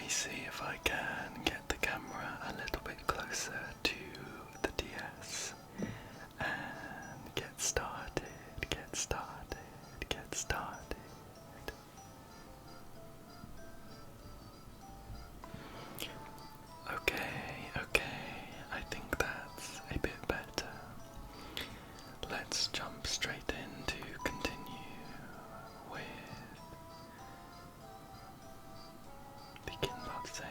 me see if I can get the camera a little bit closer to the DS and get started. Okay, I think that's a bit better. Let's jump straight in to continue with the Kinbot save.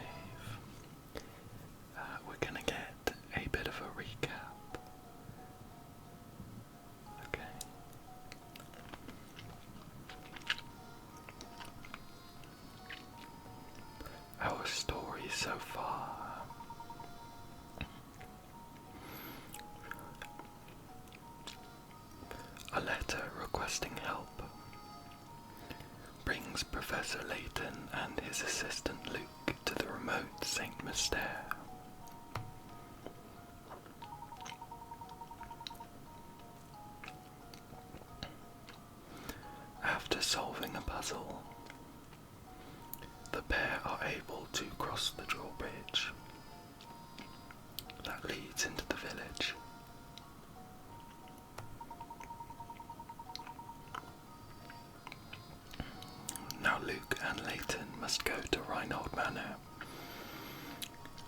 We're gonna get a bit of a recap. Okay. Our story so far. A letter requesting help brings Professor Layton and his assistant Luke to the remote St. Mystere. After solving a puzzle, the pair are able to cross the drawbridge that leads into the village. Now Luke and Layton must go to Reinhold Manor,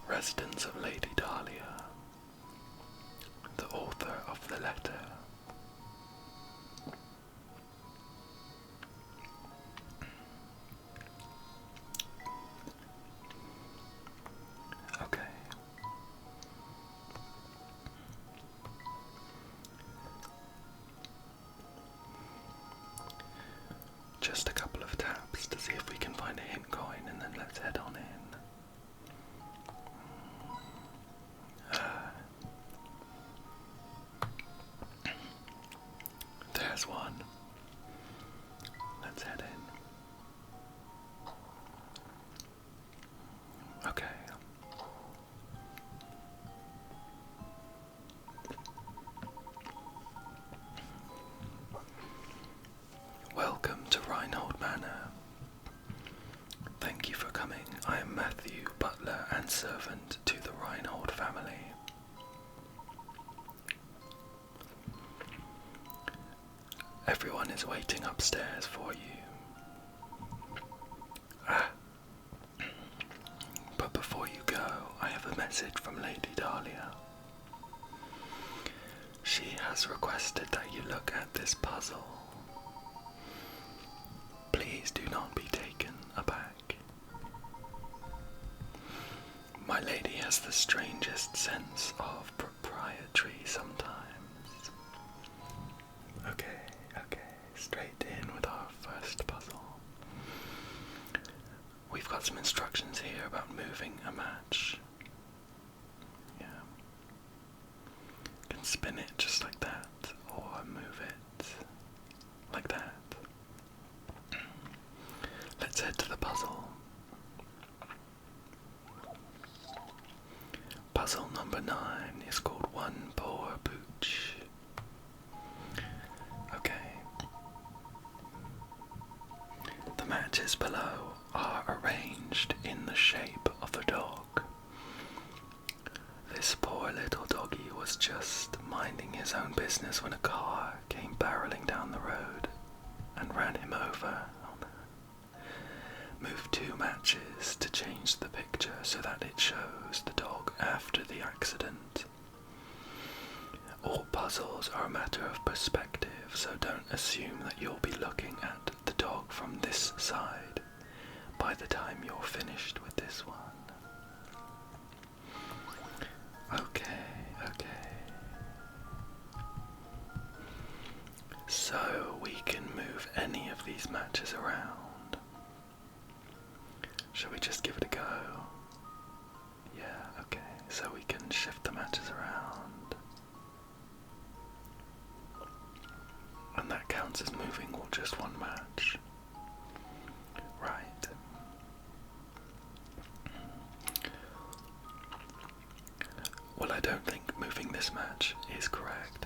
residence of Lady Dahlia, the author of the letter. Okay. Just a couple of taps to see if we can find a hint coin, and then let's head on in. There's one. Let's head in. Okay. Welcome to Reinhold Manor. Thank you for coming. I am Matthew, butler and servant to the Reinhold family. Everyone is waiting upstairs for you. But before you go, I have a message from Lady Dahlia. She has requested that you look at this puzzle. Please do not be taken aback. My lady has the strangest sense of propriety sometimes. Okay, straight in with our first puzzle. We've got some instructions here about moving a match. Yeah. You can spin it just like that, or move it like that. Let's head to the puzzle. Puzzle number 9 is called One Poor Pooch. Okay. The matches below are arranged in the shape of a dog. This poor little doggy was just minding his own business when a car came barreling down the road and ran him over. Move 2 matches to change the picture so that it shows the dog after the accident. All puzzles are a matter of perspective, so don't assume that you'll be looking at the dog from this side by the time you're finished with this one. Okay. So we can move any of these matches around. Shall we just give it a go? Yeah, okay. So we can shift the matches around. And that counts as moving just one match. Right. Well, I don't think moving this match is correct.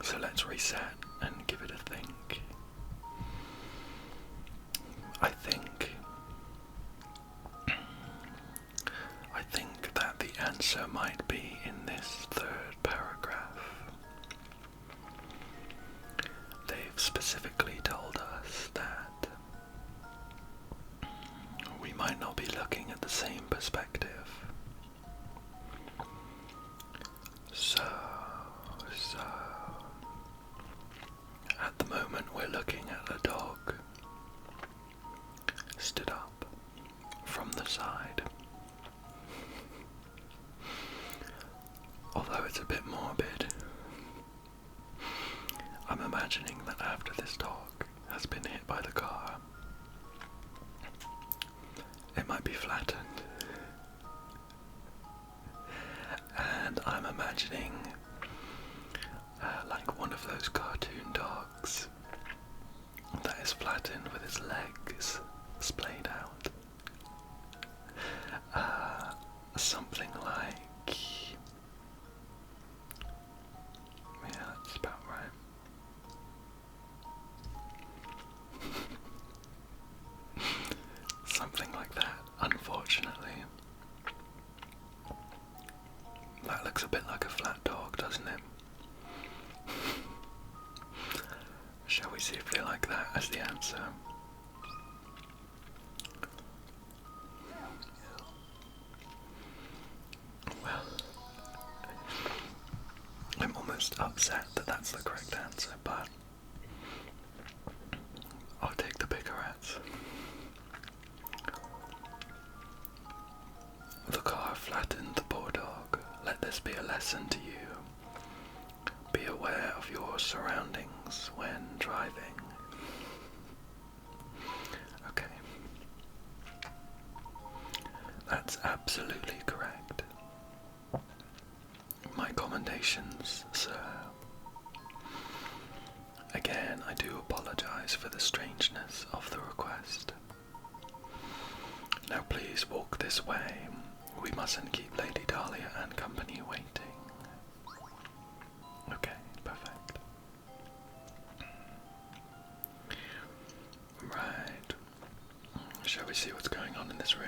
So let's reset and give it a think. I think I'm imagining that after this dog has been hit by the car, it might be flattened. And I'm imagining like one of those cartoon dogs that is flattened with its legs splayed out. Something like, yeah, that's about right. Something like that, unfortunately. That looks a bit like a flat dog, doesn't it? Shall we see if they like that as the answer? Well, I'm almost upset that that's the correct answer, but I'll take the picarettes. The car flattened the poor dog. Let this be a lesson to you. Be aware of your surroundings when driving. Okay. That's absolutely correct. My commendations, sir. Again, I do apologize for the strangeness of the request. Now please walk this way. We mustn't keep Lady Dahlia and company waiting. Okay, perfect. Right. Shall we see what's going on in this room?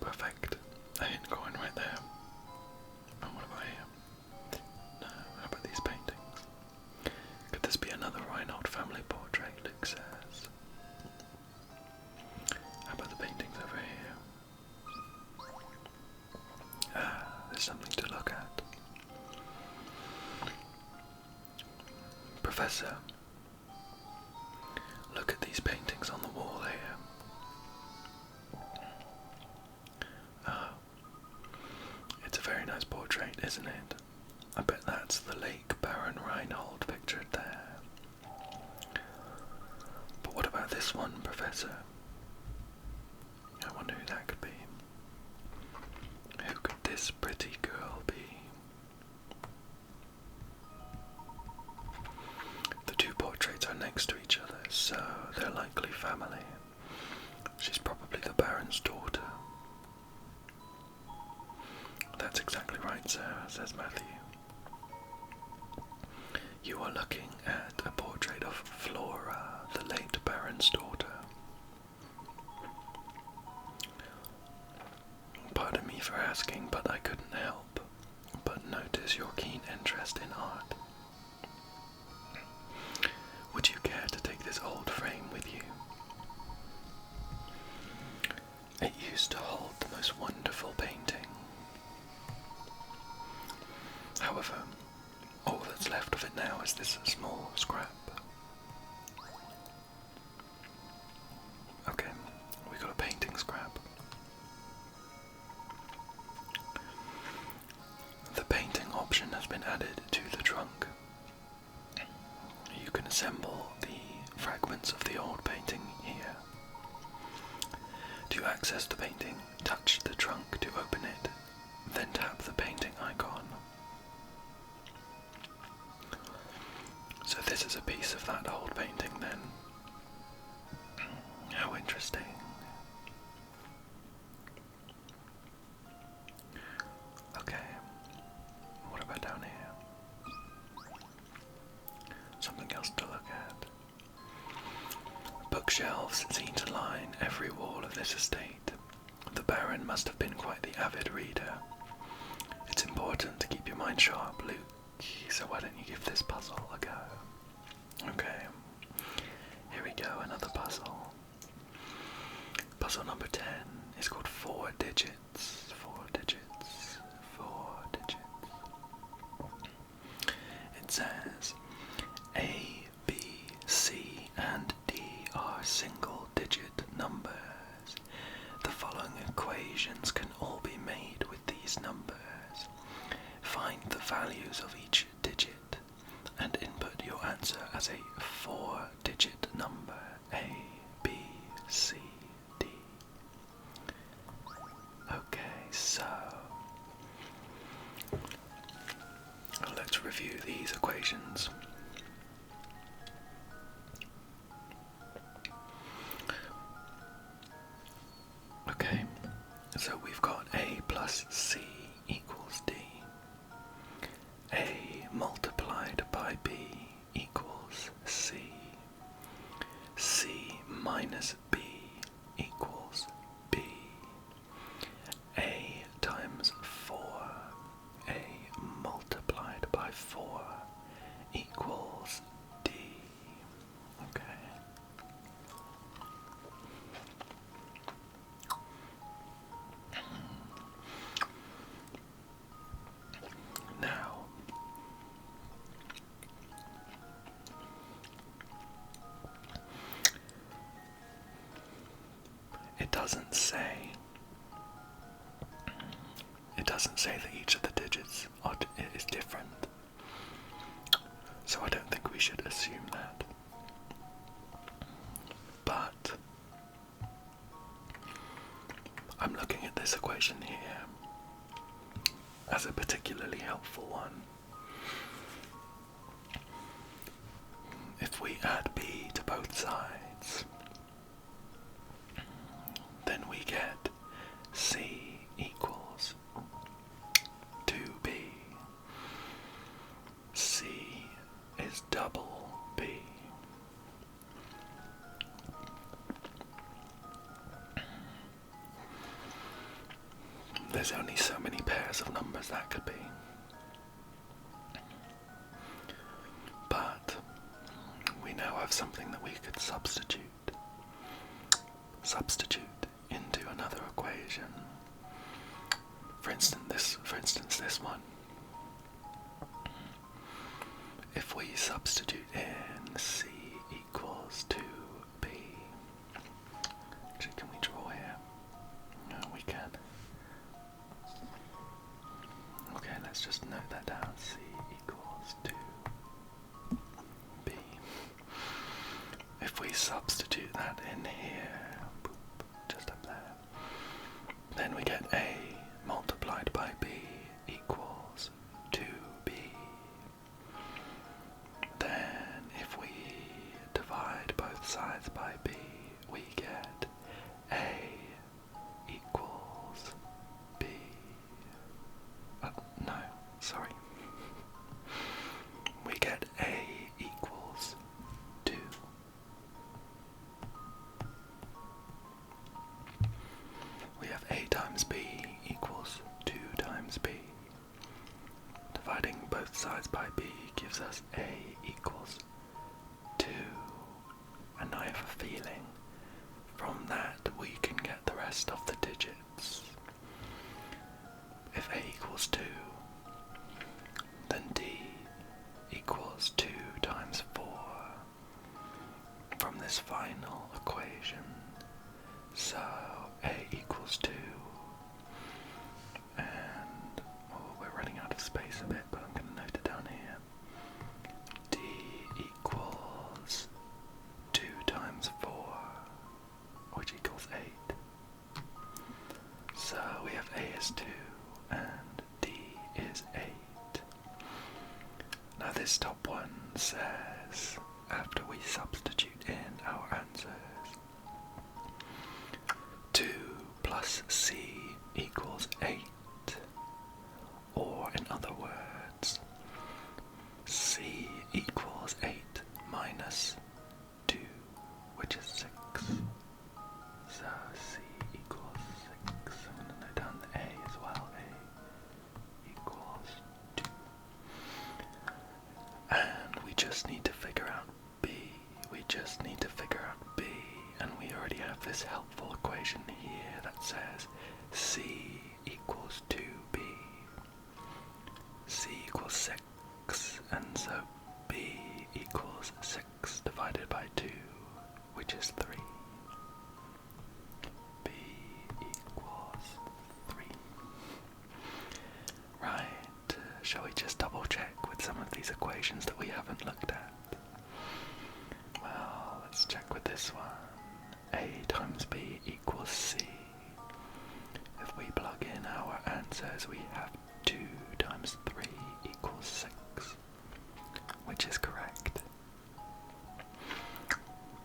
Perfect. A hint going right there. And what about here? No, how about these paintings? Could this be another Reinhold family portrait, Luke says? How about the paintings over here? There's something to look at. Professor, look at these paintings on the wall here. It's a very nice portrait, isn't it? I bet that's the late Baron Reinhold pictured there. But what about this one, Professor? I wonder who that could be. Who could this pretty girl be? The two portraits are next to each other, so they're likely family. She's probably the Baron's daughter. That's exactly right, sir, says Matthew. You are looking at a portrait of Flora, the late Baron's daughter. Pardon me for asking, but I couldn't help but notice your keen interest in art. Would you care to take this old frame with you? It used to hold the most wonderful painting. However, all that's left of it now is this small scrap. Okay, we got a painting scrap. The painting option has been added to the trunk. You can assemble the fragments of the old painting here. To access the painting, touch the trunk to open it, then tap the painting icon. So this is a piece of that old painting then. How interesting. Okay, what about down here? Something else to look at. Bookshelves seem to line every wall of this estate. The Baron must have been quite the avid reader. It's important to keep your mind sharp, Luke, so why don't you give this puzzle a go? Okay, here we go, another puzzle. Puzzle number 10 is called 4 digits. 4 digits. 4 digits. It says A, B, C, and D are single-digit numbers. The following equations can all be made with these numbers. Find the values of each and input your answer as a 4-digit number: A, B, C, D. Okay, so let's review these equations. Okay, so we've got A plus C equals D. A multiplied by B equals C. C minus B equals B. A times 4. A multiplied by 4 equals D. Okay. Now, it doesn't say that each of the digits is different, so I don't think we should assume that. But I'm looking at this equation here as a particularly helpful one. If we add b to both sides, then we get c equals 2b. C is double b. There's only so many pairs of numbers that could be. But we now have something that we could substitute into another equation. For instance, this one. If we substitute in c equals 2b, actually, can we draw here? No, we can. Okay, let's just note that down. C equals 2b. If we substitute that in here, just up there, then we get a multiplied by b equals 2b. Then if we divide both sides by b, we get a equals b. No, sorry. We get a equals 2. We have a times b equals 2 times b. Dividing both sides by b gives us a equals 2. And I have a feeling from that we can get the rest of the digits. If a equals 2, then d equals 2 times 4 from this final equation. So a equals 2, and we're running out of space a bit, but I'm going to note it down here. D equals 2 times 4, which equals 8. So we have a is 2 and d is 8. Now this top one says, after we substitute in our answers, 2 plus c equals 8. Or in other words, c equals 8 minus 2, which is 6. So c equals 6. I'm going to note down the a as well. A equals 2. And we just need to figure out b. And we already have this helpful equation here that says c equals 2b. C equals 6, and so b equals 6 divided by 2, which is 3. B equals 3. Right, shall we just double check with some of these equations that we haven't looked at? Well, let's check with this one. A times B equals C. If we plug in our answers, we have 2 times 3 equals 6, which is correct.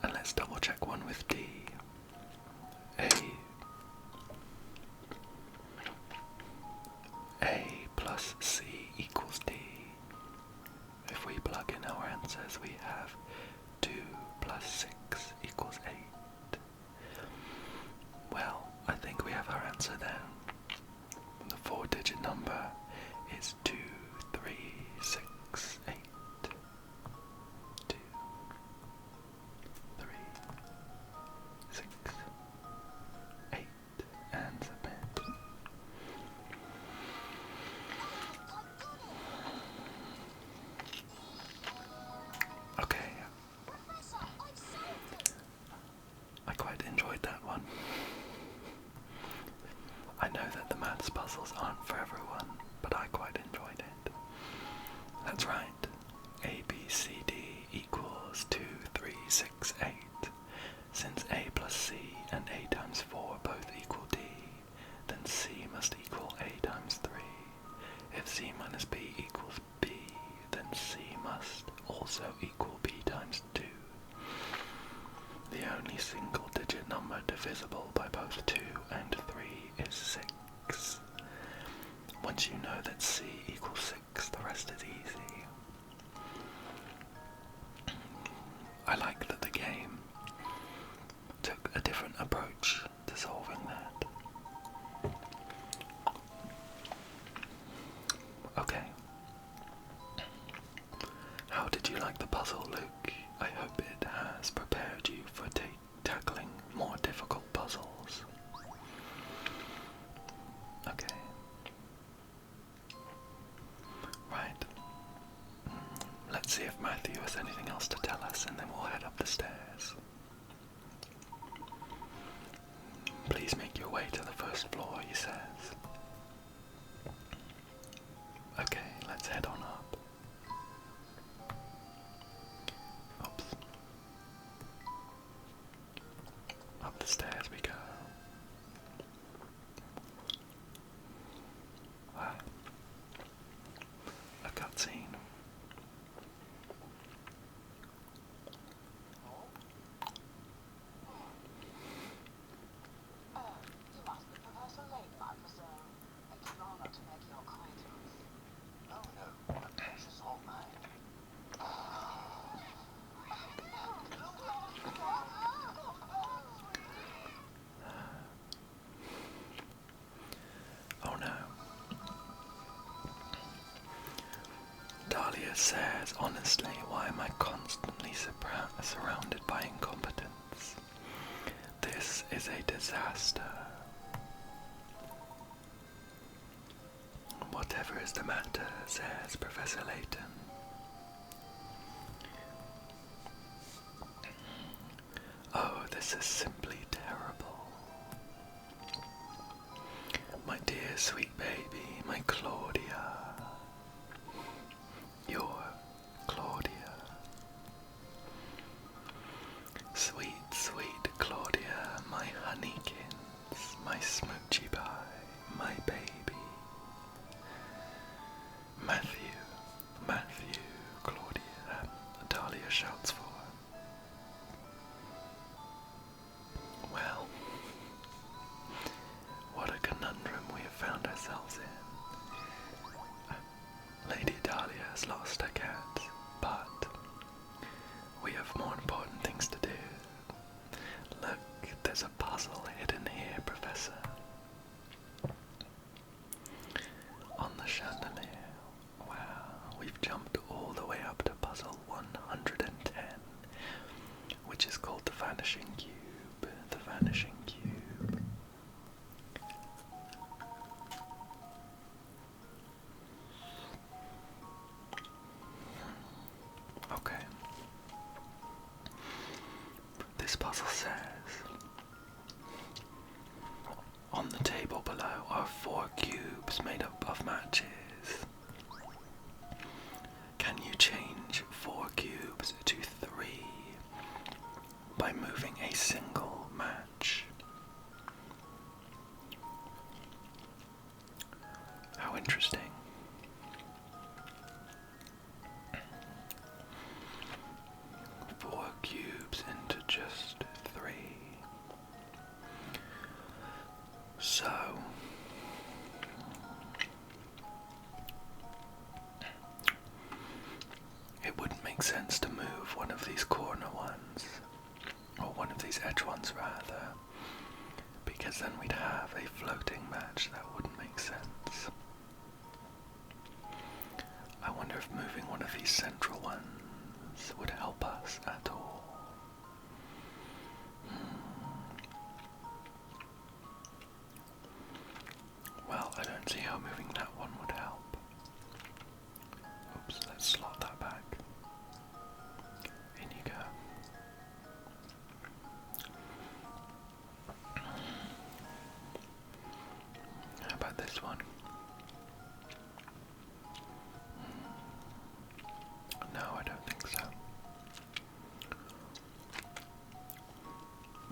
And let's double check one with D. A plus C equals D. If we plug in our answers, we have 2 plus 6 equals 8. Well, I think we have our answer then. The 4-digit number is 2, 3, 6, 8. 2, 3, 6, 8, and submit. Okay, I quite enjoyed that one. I know that the maths puzzles aren't for everyone, but I quite enjoyed it. That's right. A, B, C, D equals 2, 3, 6, 8. Since A plus C and A times 4 both equal D, then C must equal A times 3. If C minus B equals B, then C must also equal B times 2. The only single-digit number divisible by both 2 and 3 is 6. Once you know that C equals 6, the rest is easy. I like that the game took a different approach to solving that. Okay. How did you like the puzzle, Luke? I hope it has prepared you for tackling more difficult puzzles. Okay. Right. Let's see if Matthew has anything else to tell us, and then we'll head up the stairs. Please make your way to the first floor, he says. Okay, let's head on up. Oops. Up the stairs we go. Wow. A cutscene. You must be Professor Layton, mademoiselle. It's an honor to make your acquaintance. Oh no, a precious old mind. Oh no. Dahlia says, honestly, why am I constantly surrounded by incompetence? This is a disaster. Whatever is the matter, says Professor Layton. Oh, this is simply terrible. My dear sweet baby, my Claudia. Your Claudia. Sweet, sweet Claudia, my honeykins, my smoochie pie, my baby. Matthew, Claudia, Dahlia shouts for. Well, what a conundrum we have found ourselves in. Lady Dahlia has lost her cat, but we have more important things to do. Look, there's a puzzle hidden here, Professor. On the chandelier. Wow, we've jumped all the way up to puzzle 110, which is called the Vanishing Cube. The Vanishing Cube. Okay. This puzzle says, on the table below are 4 cubes made up of matches. Can you change 4 cubes to 3 by moving a single match? How interesting. Four cubes into just 3. So it wouldn't make sense to move one of these corner ones, or one of these edge ones rather, because then we'd have a floating match. That wouldn't make sense. I wonder if moving one of these central ones would help us at all. Well, I don't see how moving that one would help. Oops, let's slot that back. In you go. How about this one? No, I don't think so.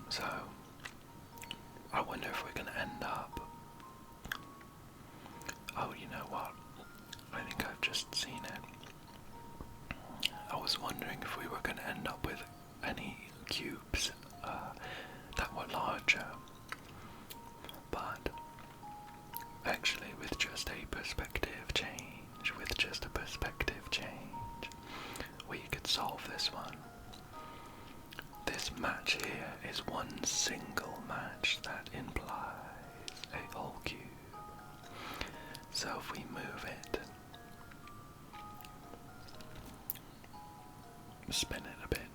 So, I wonder if we're going to end up... Oh, you know what? I think I've just seen it. I was wondering if we were going to end up with any cubes that were larger. But actually, with just a perspective change, we could solve this one. This match here is one single match that implies a whole cube. So if we move it, spin it a bit,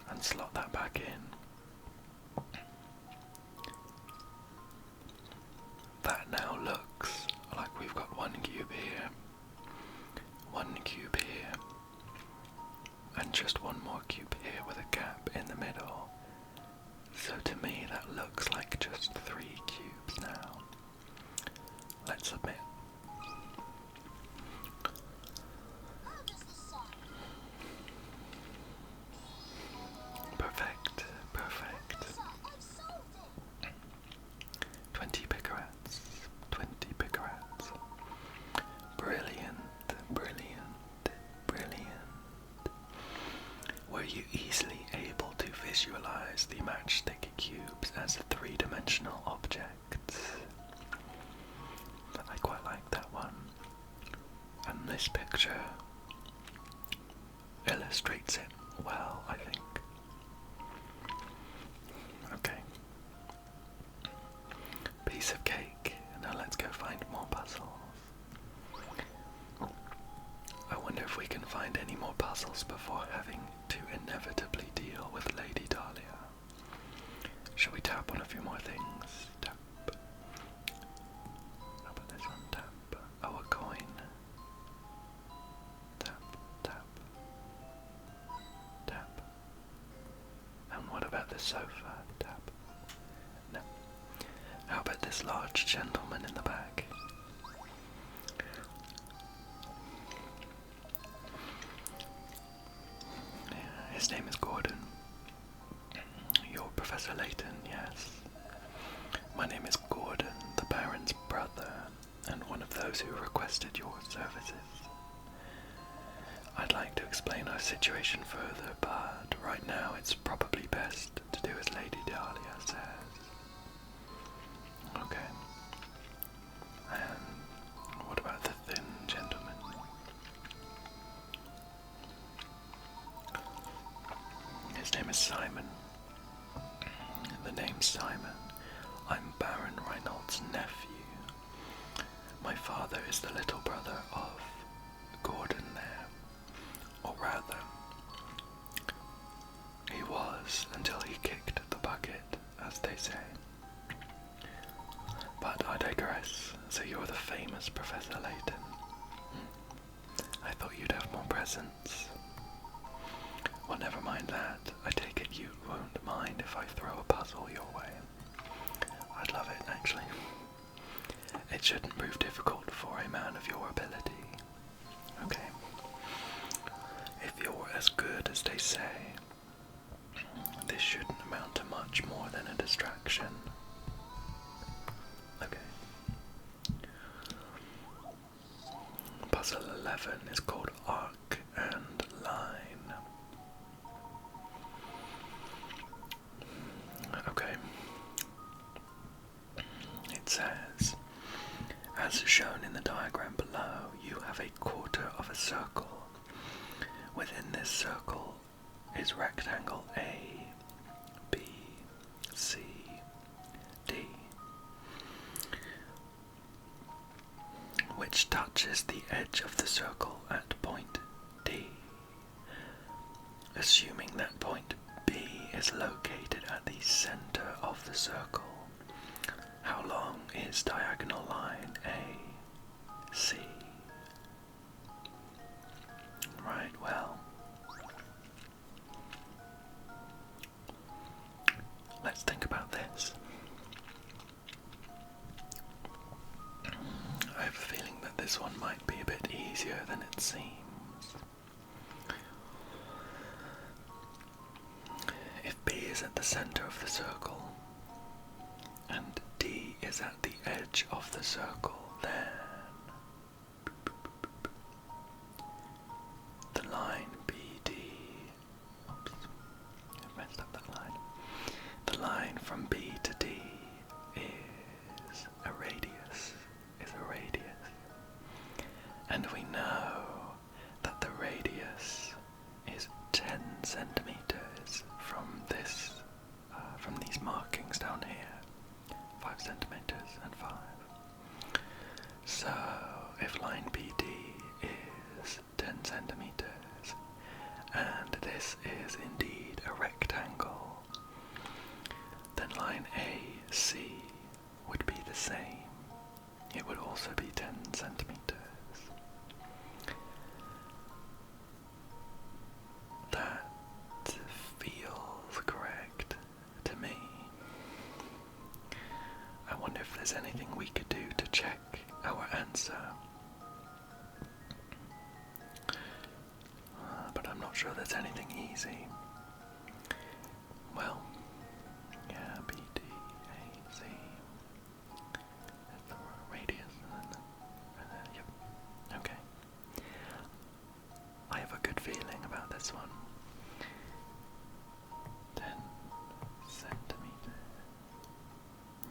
and slot that back in, that now looks like we've got one cube here, one cube here, and just one more cube here with a gap in the middle. So to me that looks like just 3 cubes now. Let's submit. Perfect, perfect. 20 picarats, 20 picarats. Brilliant, brilliant, brilliant. Were you easily able to visualize the matchstick cubes as 3-dimensional objects? I quite like that one. And this picture illustrates it well, I think. Okay. Piece of cake. Now let's go find more puzzles. I wonder if we can find any more puzzles before having to inevitably deal with Lady Dahlia. Shall we tap on a few more things? Tap. How about this one? Tap. Oh, a coin. Tap, tap, tap. And what about the sofa? Tap. No. How about this large gentleman in the back? Yeah, his name is Gordon. You're Professor Layton, yes. My name is Gordon, the Baron's brother, and one of those who requested your services. I'd like to explain our situation further, but right now it's probably best to do as Lady Dahlia says. Okay. And what about the thin gentleman? His name is Simon. The name's Simon. I'm Baron Reynolds' nephew. My father is the little brother of Gordon there. Or rather, he was until he kicked the bucket, as they say. But I digress. So you're the famous Professor Layton. I thought you'd have more presents. Well, never mind that. I take it you won't mind if I throw a puzzle your way. I'd love it, actually. It shouldn't prove difficult for a man of your ability. Okay. If you're as good as they say, this shouldn't amount to much more than a distraction. Okay. Puzzle 11 is called Arc and Line. Okay. It says, as shown in the diagram below, you have a quarter of a circle. Within this circle is rectangle A, B, C, D, which touches the edge of the circle at point D. Assuming that point B is located at the center of the circle, how long is diagonal line AC? Right, well, let's think about this. I have a feeling that this one might be a bit easier than it seems. If B is at the center of the circle, and D is at the edge of the circle, then the line BD, oops, I've messed up that line. The line from B to D is a radius, and we know that the radius is 10 centimeters from this, from these markings down here, 5 centimeters and 5. So if line BD is 10 centimeters, and this is indeed a rectangle, then line AC would be the same. It would also be 10 centimeters. That feels correct to me. I wonder if there's anything we could do to check our answer. But I'm not sure there's anything easy. Well, yeah, BD, AC. That's the radius. Yep. Okay. I have a good feeling about this one. 10 centimeters.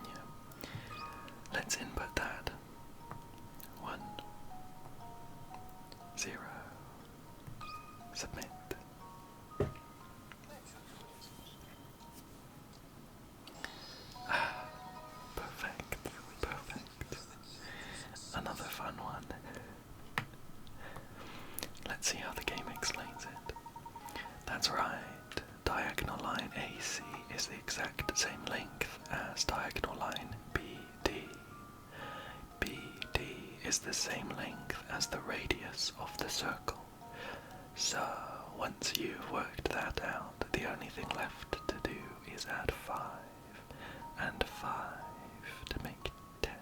Yeah. Let's input that. 1, 0. Submit. Perfect. Another fun one. Let's see how the game explains it. That's right. Diagonal line AC is the exact same length as diagonal line BD. BD is the same length as the radius of the circle. So, once you've worked that out, the only thing left to do is add 5 and 5 to make 10.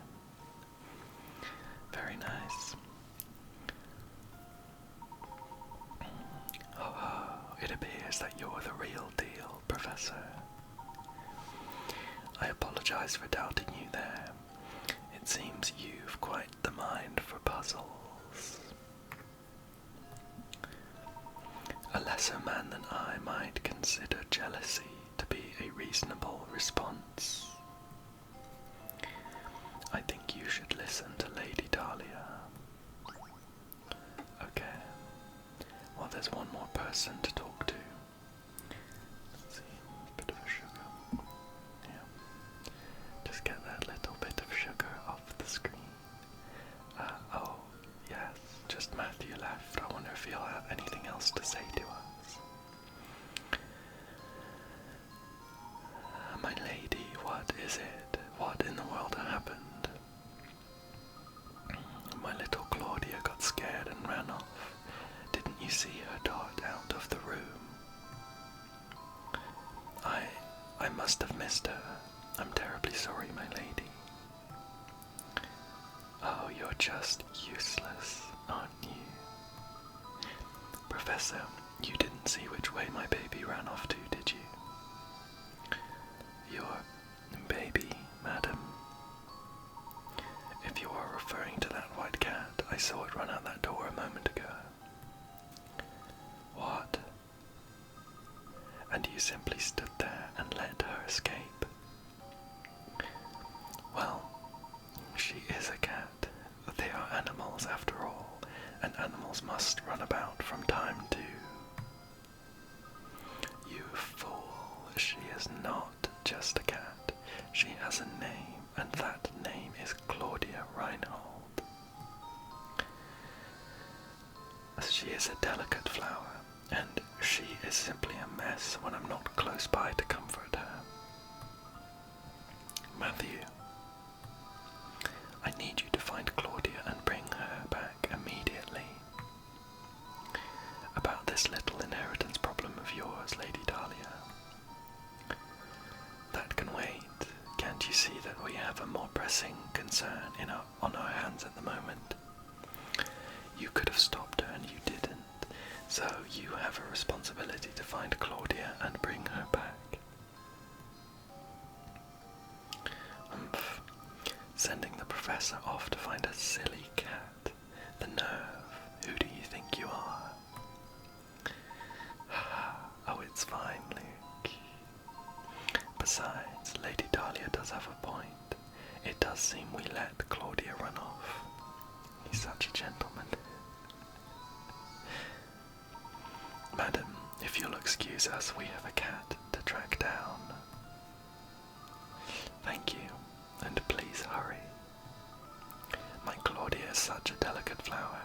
Very nice. Oh, it appears that you're the real deal, Professor. I apologize for doubting you there. It seems you've quite the mind for puzzles. A lesser man than I might consider jealousy to be a reasonable response. I think you should listen to Lady Dahlia. Okay. Well, there's one more person to talk to. Let's see, a bit of a sugar. Yeah. Just get that little bit of sugar off the screen. Oh, yes, just Matthew left. I wonder if he'll have anything else to say to us. My lady, what is it? What in the world happened? My little Claudia got scared and ran off. Didn't you see her dart out of the room? I must have missed her. I'm terribly sorry, my lady. Oh, you're just useless, aren't you? Professor, you didn't see which way my baby ran off to, did you? Your baby, madam. If you are referring to that white cat, I saw it run out that door a moment ago. What? And you simply stood there and let her escape? Well, she is a cat. They are animals after all, and animals must run about from time to... You fool, she is not just a cat. She has a name, and that name is Claudia Reinhold. She is a delicate flower, and she is simply a mess when I'm not close by to comfort her. Matthew, I need you to find Claudia and bring her back immediately. About this little inheritance problem of yours, Lady Dahlia. That can wait. Can't you see that we have a more pressing concern on our hands at the moment? You could have stopped her and you didn't, so you have a responsibility to find Claudia and bring her back. Sending the Professor off to find a silly cat. The nerve. Who do you think you are? Oh, it's fine, Luke. Besides, Lady Dahlia does have a point. It does seem we let Claudia run off. He's such a gentleman. Madam, if you'll excuse us, we have a cat to track down. Thank you, and please hurry. My Claudia is such a delicate flower,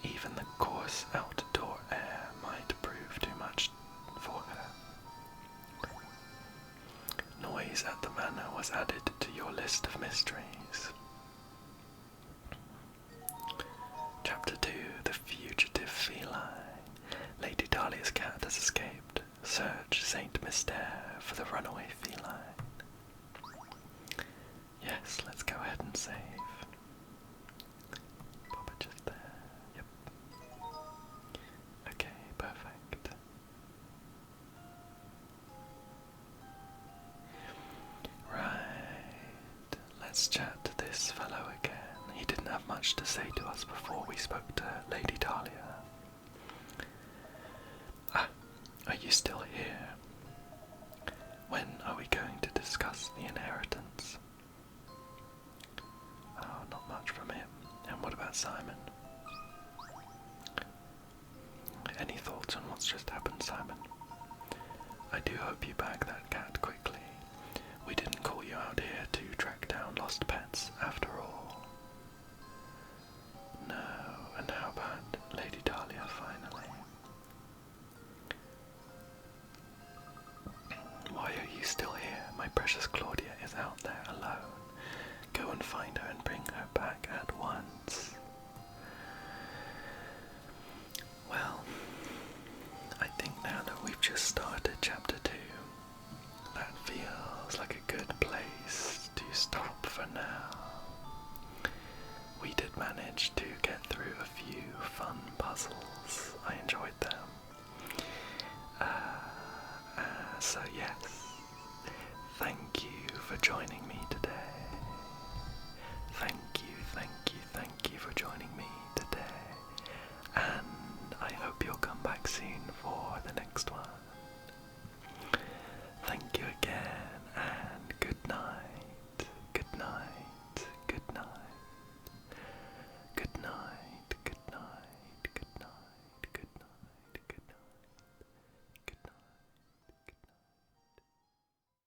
even the coarse outdoor air might prove too much for her. Noise at the manor was added to your list of mysteries. Chapter 2, The Fugitive Feline. Lady Dahlia's cat has escaped. Search Saint Mystère for the runaway feline. Yes, let's go ahead and save. Pop it just there. Yep. Okay, perfect. Right. Let's chat to this fellow again. He didn't have much to say to us before we spoke to Lady Dahlia. Ah, are you still here? When are we going to discuss the inheritance? Oh, not much from him. And what about Simon? Any thoughts on what's just happened, Simon? I do hope you bag that cat quickly. We didn't call you out here to track down lost pets, after all. No, and how about Lady Dahlia finally? Why are you still here? My precious Claudia is out there alone. Go and find her and bring her back at once.